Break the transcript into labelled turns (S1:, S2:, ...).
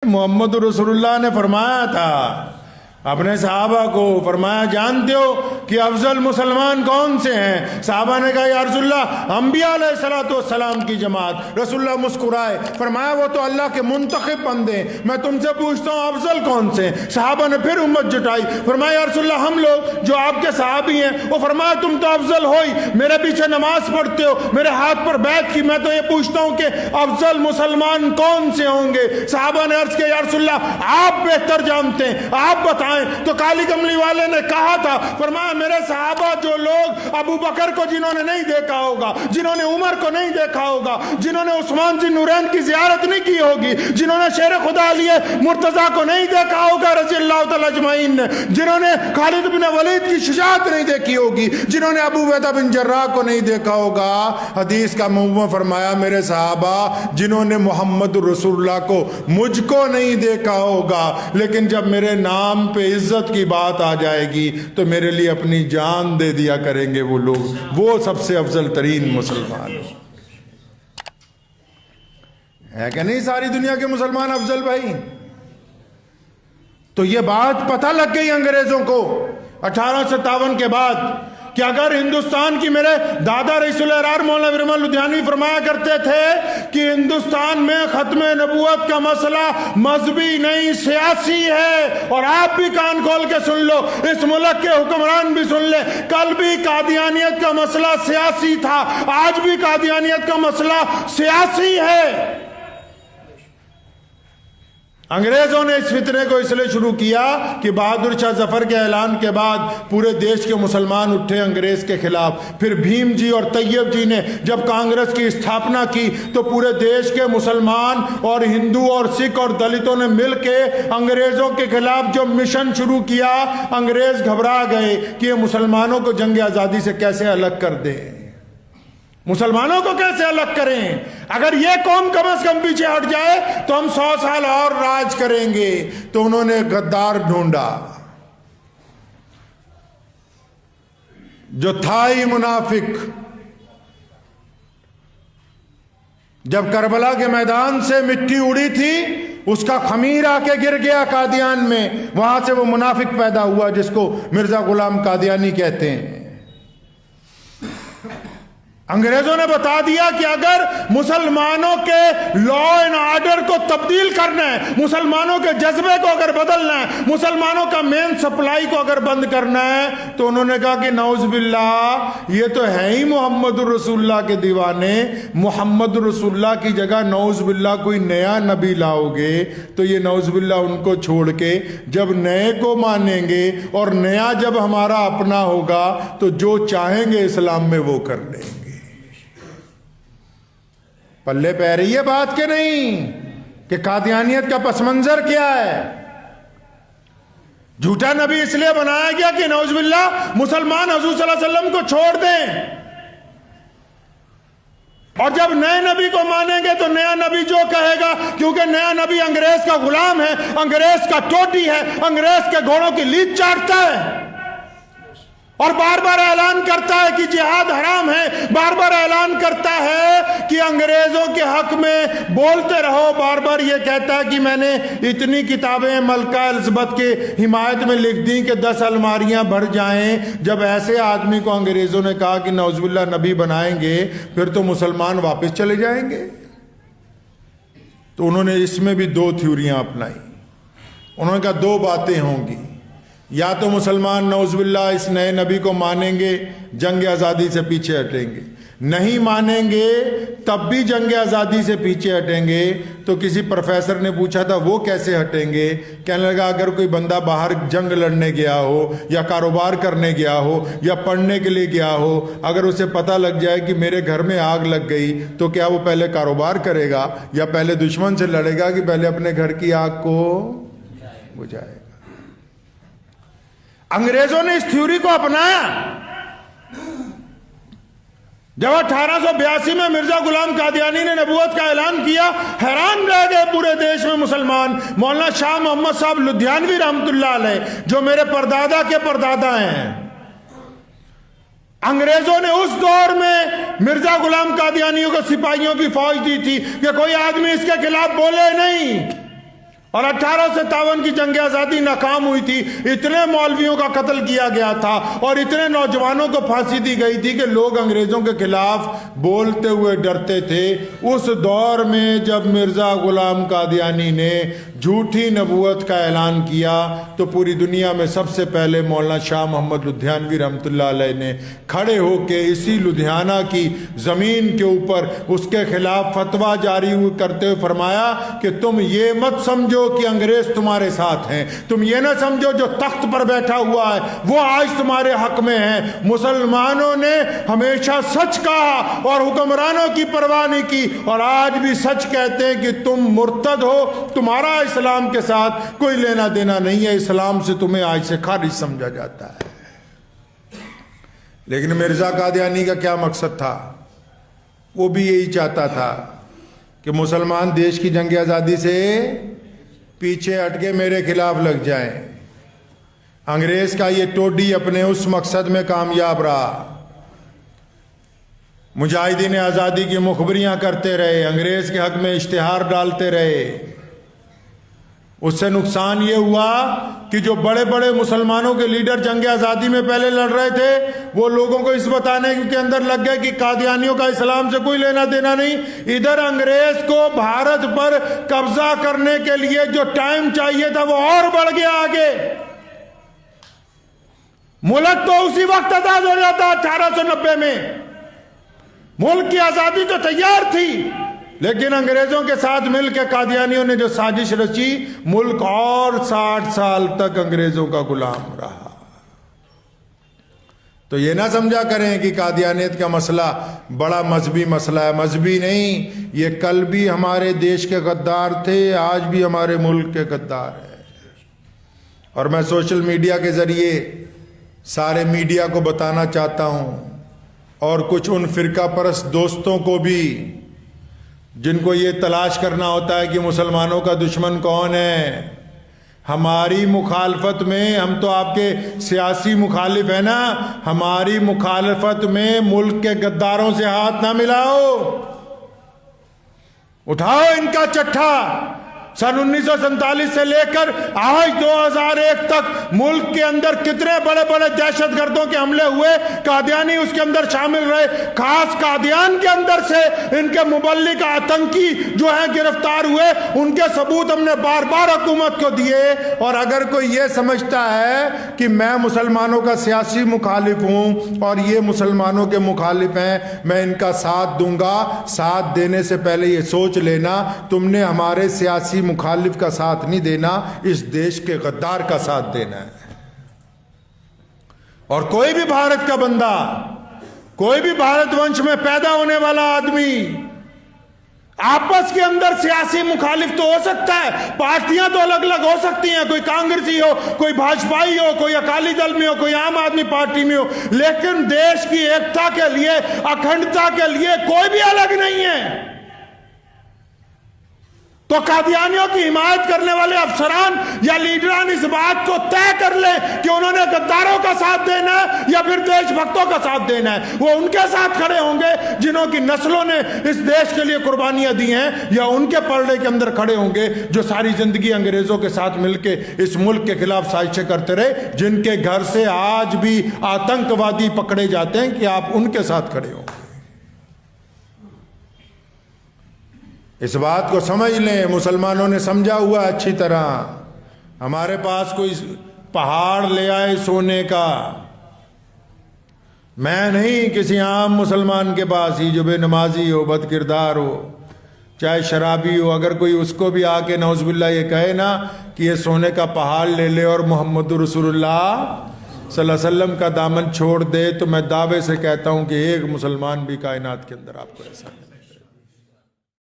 S1: محمد رسول نے فرمایا تھا اپنے صحابہ کو، فرمایا جانتے ہو کہ افضل مسلمان کون سے ہیں؟ صحابہ نے کہا یا رسول اللہ انبیاء علیہ الصلوۃ والسلام کی جماعت۔ رسول اللہ مسکرائے، فرمایا وہ تو اللہ کے منتخب بندے ہیں، میں تم سے پوچھتا ہوں افضل کون سے ہیں؟ صحابہ نے پھر امت جٹائی، فرمایا یا رسول اللہ ہم لوگ جو آپ کے صحابی ہیں۔ وہ فرمایا تم تو افضل ہو ہی، میرے پیچھے نماز پڑھتے ہو، میرے ہاتھ پر بیعت کی، میں تو یہ پوچھتا ہوں کہ افضل مسلمان کون سے ہوں گے؟ صحابہ نے عرض کیا یا رسول اللہ آپ بہتر جانتے ہیں، آپ بتائیں۔ تو کالی کملی والے نے کہا تھا، فرمایا میرے صحابہ جو لوگ ابو بکر کو جنہوں نے نہیں دیکھا ہوگا، جنہوں نے عمر کو نہیں دیکھا ہوگا، جنہوں نے عثمان ذی نورین کی زیارت نہیں کی ہوگی، جنہوں نے شیر خدا علی مرتضیٰ کو نہیں دیکھا ہوگا رضی اللہ تعالی اجمعین نے، جنہوں نے خالد بن ولید کی شجاعت نہیں دیکھی ہوگی، جنہوں نے ابو عبیدہ بن جراح کو نہیں دیکھا ہوگا، حدیث کا مفہوم فرمایا میرے صحابہ جنہوں نے محمد رسول اللہ کو مجھ کو نہیں دیکھا ہوگا، لیکن جب میرے نام پہ عزت کی بات آ جائے گی تو میرے لیے اپنی جان دے دیا کریں گے وہ لوگ، وہ سب سے افضل ترین مسلمان ہے کہ نہیں؟ ساری دنیا کے مسلمان افضل بھائی۔ تو یہ بات پتہ لگ گئی انگریزوں کو 1857 کے بعد کہ اگر ہندوستان کی، میرے دادا رئیس الارار مولانا برہمن لدھیانوی فرمایا کرتے تھے کہ ہندوستان میں ختم نبوت کا مسئلہ مذہبی نہیں سیاسی ہے، اور آپ بھی کان کھول کے سن لو، اس ملک کے حکمران بھی سن لے، کل بھی قادیانیت کا مسئلہ سیاسی تھا، آج بھی قادیانیت کا مسئلہ سیاسی ہے۔ انگریزوں نے اس فتنے کو اس لیے شروع کیا کہ بہادر شاہ ظفر کے اعلان کے بعد پورے دیش کے مسلمان اٹھے انگریز کے خلاف۔ پھر بھیم جی اور طیب جی نے جب کانگریس کی استھاپنا کی تو پورے دیش کے مسلمان اور ہندو اور سکھ اور دلتوں نے مل کے انگریزوں کے خلاف جو مشن شروع کیا، انگریز گھبرا گئے کہ یہ مسلمانوں کو جنگ آزادی سے کیسے الگ کر دیں، مسلمانوں کو کیسے الگ کریں، اگر یہ قوم کم از کم پیچھے ہٹ جائے تو ہم 100 سال اور راج کریں گے۔ تو انہوں نے غدار ڈھونڈا جو تھا ہی منافق۔ جب کربلا کے میدان سے مٹی اڑی تھی اس کا خمیر آ کے گر گیا قادیان میں، وہاں سے وہ منافق پیدا ہوا جس کو مرزا غلام قادیانی کہتے ہیں۔ انگریزوں نے بتا دیا کہ اگر مسلمانوں کے لا اینڈ آرڈر کو تبدیل کرنا ہے، مسلمانوں کے جذبے کو اگر بدلنا ہے، مسلمانوں کا مین سپلائی کو اگر بند کرنا ہے، تو انہوں نے کہا کہ نعوذ باللہ یہ تو ہے ہی محمد رسول اللہ کے دیوانے، محمد رسول اللہ کی جگہ نعوذ باللہ کوئی نیا نبی لاؤ گے تو یہ نعوذ باللہ ان کو چھوڑ کے جب نئے کو مانیں گے اور نیا جب ہمارا اپنا ہوگا تو جو چاہیں گے اسلام میں وہ کر لیں گے۔ پلے پہ رہی ہے بات کہ نہیں کہ قادیانیت کا پس منظر کیا ہے؟ جھوٹا نبی اس لیے بنایا گیا کہ نعوذ باللہ مسلمان حضور صلی اللہ علیہ وسلم کو چھوڑ دیں، اور جب نئے نبی کو مانیں گے تو نیا نبی جو کہے گا، کیونکہ نیا نبی انگریز کا غلام ہے، انگریز کا ٹوٹی ہے، انگریز کے گھوڑوں کی لیچ چاٹتا ہے، اور بار بار اعلان کرتا ہے کہ جہاد حرام ہے، بار بار اعلان کرتا ہے کہ انگریزوں کے حق میں بولتے رہو، بار بار یہ کہتا ہے کہ میں نے اتنی کتابیں ملکہ الزبتھ کے حمایت میں لکھ دیں کہ 10 الماریاں بھر جائیں۔ جب ایسے آدمی کو انگریزوں نے کہا کہ نعوذ باللہ نبی بنائیں گے پھر تو مسلمان واپس چلے جائیں گے، تو انہوں نے اس میں بھی 2 تھیوریاں اپنائی۔ انہوں نے کہا 2 باتیں ہوں گی، یا تو مسلمان نعوذ باللہ اس نئے نبی کو مانیں گے، جنگ آزادی سے پیچھے ہٹیں گے، نہیں مانیں گے تب بھی جنگ آزادی سے پیچھے ہٹیں گے۔ تو کسی پروفیسر نے پوچھا تھا وہ کیسے ہٹیں گے؟ کہنے لگا اگر کوئی بندہ باہر جنگ لڑنے گیا ہو یا کاروبار کرنے گیا ہو یا پڑھنے کے لیے گیا ہو، اگر اسے پتہ لگ جائے کہ میرے گھر میں آگ لگ گئی تو کیا وہ پہلے کاروبار کرے گا یا پہلے دشمن سے لڑے گا کہ پہلے اپنے گھر کی آگ کو بجھائے گا؟ انگریزوں نے اس تھیوری کو اپنایا۔ جب 1882 میں مرزا غلام قادیانی نے نبوت کا اعلان کیا، حیران رہ گئے پورے دیش میں مسلمان۔ مولانا شاہ محمد صاحب لدھیانوی رحمۃ اللہ علیہ جو میرے پردادا کے پردادا ہیں، انگریزوں نے اس دور میں مرزا غلام قادیانیوں کو سپاہیوں کی فوج دی تھی کہ کوئی آدمی اس کے خلاف بولے نہیں، اور 1857 کی جنگ آزادی ناکام ہوئی تھی، اتنے مولویوں کا قتل کیا گیا تھا اور اتنے نوجوانوں کو پھانسی دی گئی تھی کہ لوگ انگریزوں کے خلاف بولتے ہوئے ڈرتے تھے۔ اس دور میں جب مرزا غلام قادیانی نے جھوٹی نبوت کا اعلان کیا تو پوری دنیا میں سب سے پہلے مولانا شاہ محمد لدھیانوی رحمۃ اللہ علیہ نے کھڑے ہو کے اسی لدھیانہ کی زمین کے اوپر اس کے خلاف فتویٰ جاری کرتے ہوئے فرمایا کہ تم یہ مت سمجھو کہ انگریز تمہارے ساتھ ہیں، تم یہ نہ سمجھو جو تخت پر بیٹھا ہوا ہے وہ آج تمہارے حق میں ہے۔ مسلمانوں نے ہمیشہ سچ کہا اور حکمرانوں کی پرواہ نہیں کی، اور آج بھی سچ کہتے ہیں کہ تم مرتد ہو، تمہارا اسلام کے ساتھ کوئی لینا دینا نہیں ہے، اسلام سے تمہیں آج سے خارج سمجھا جاتا ہے۔ لیکن مرزا قادیانی کا کیا مقصد تھا؟ وہ بھی یہی چاہتا تھا کہ مسلمان دیش کی جنگ آزادی سے پیچھے ہٹ کے میرے خلاف لگ جائیں۔ انگریز کا یہ ٹوڈی اپنے اس مقصد میں کامیاب رہا، مجاہدین آزادی کی مخبریاں کرتے رہے، انگریز کے حق میں اشتہار ڈالتے رہے۔ اس سے نقصان یہ ہوا کہ جو بڑے بڑے مسلمانوں کے لیڈر جنگ آزادی میں پہلے لڑ رہے تھے وہ لوگوں کو اس بتانے کے اندر لگ گئے کہ قادیانیوں کا اسلام سے کوئی لینا دینا نہیں۔ ادھر انگریز کو بھارت پر قبضہ کرنے کے لیے جو ٹائم چاہیے تھا وہ اور بڑھ گیا آگے۔ ملک تو اسی وقت آزاد ہو جاتا 1890 میں، ملک کی آزادی تو تیار تھی، لیکن انگریزوں کے ساتھ مل کے قادیانیوں نے جو سازش رچی، ملک اور 60 سال تک انگریزوں کا غلام رہا۔ تو یہ نہ سمجھا کریں کہ قادیانیت کا مسئلہ بڑا مذہبی مسئلہ ہے، مذہبی نہیں، یہ کل بھی ہمارے دیش کے غدار تھے، آج بھی ہمارے ملک کے غدار ہیں۔ اور میں سوشل میڈیا کے ذریعے سارے میڈیا کو بتانا چاہتا ہوں، اور کچھ ان فرقہ پرست دوستوں کو بھی جن کو یہ تلاش کرنا ہوتا ہے کہ مسلمانوں کا دشمن کون ہے، ہماری مخالفت میں، ہم تو آپ کے سیاسی مخالف ہیں نا، ہماری مخالفت میں ملک کے غداروں سے ہاتھ نہ ملاؤ، اٹھاؤ ان کا چٹھا۔ سن 1947 سے لے کر آج 2001 تک ملک کے اندر کتنے بڑے بڑے دہشت گردوں کے حملے ہوئے، قادیانی اس کے اندر شامل رہے، خاص قادیان کے اندر سے ان کے مبلغ آتنکی جو ہیں گرفتار ہوئے، ان کے ثبوت ہم نے بار بار حکومت کو دیے۔ اور اگر کوئی یہ سمجھتا ہے کہ میں مسلمانوں کا سیاسی مخالف ہوں اور یہ مسلمانوں کے مخالف ہیں، میں ان کا ساتھ دوں گا، ساتھ دینے سے پہلے یہ سوچ لینا تم نے ہمارے سیاسی مخالف کا ساتھ نہیں دینا، اس دیش کے غدار کا ساتھ دینا ہے۔ اور کوئی بھی بھارت کا بندہ، کوئی بھی بھارت ونش میں پیدا ہونے والا آدمی آپس کے اندر سیاسی مخالف تو ہو سکتا ہے، پارٹیاں تو الگ الگ ہو سکتی ہیں، کوئی کانگریسی ہو، کوئی بھاجپائی ہو، کوئی اکالی دل میں ہو، کوئی عام آدمی پارٹی میں ہو، لیکن دیش کی ایکتا کے لیے، اکھنڈتا کے لیے کوئی بھی الگ نہیں ہے۔ تو قادیانیوں کی حمایت کرنے والے افسران یا لیڈران اس بات کو طے کر لیں کہ انہوں نے غداروں کا ساتھ دینا ہے یا پھر دیش بھکتوں کا ساتھ دینا ہے۔ وہ ان کے ساتھ کھڑے ہوں گے جنہوں کی نسلوں نے اس دیش کے لیے قربانیاں دی ہیں، یا ان کے پلڑے کے اندر کھڑے ہوں گے جو ساری زندگی انگریزوں کے ساتھ مل کے اس ملک کے خلاف سازشیں کرتے رہے، جن کے گھر سے آج بھی آتنکوادی پکڑے جاتے ہیں، کہ آپ ان کے ساتھ کھڑے ہوں گے۔ اس بات کو سمجھ لیں، مسلمانوں نے سمجھا ہوا اچھی طرح۔ ہمارے پاس کوئی پہاڑ لے آئے سونے کا، میں نہیں کسی عام مسلمان کے پاس ہی جو بے نمازی ہو، بد کردار ہو، چاہے شرابی ہو، اگر کوئی اس کو بھی آ کے نعوذ باللہ یہ کہے نا کہ یہ سونے کا پہاڑ لے لے اور محمد رسول اللہ صلی اللہ علیہ وسلم کا دامن چھوڑ دے، تو میں دعوے سے کہتا ہوں کہ ایک مسلمان بھی کائنات کے اندر آپ کو ایسا نہیں۔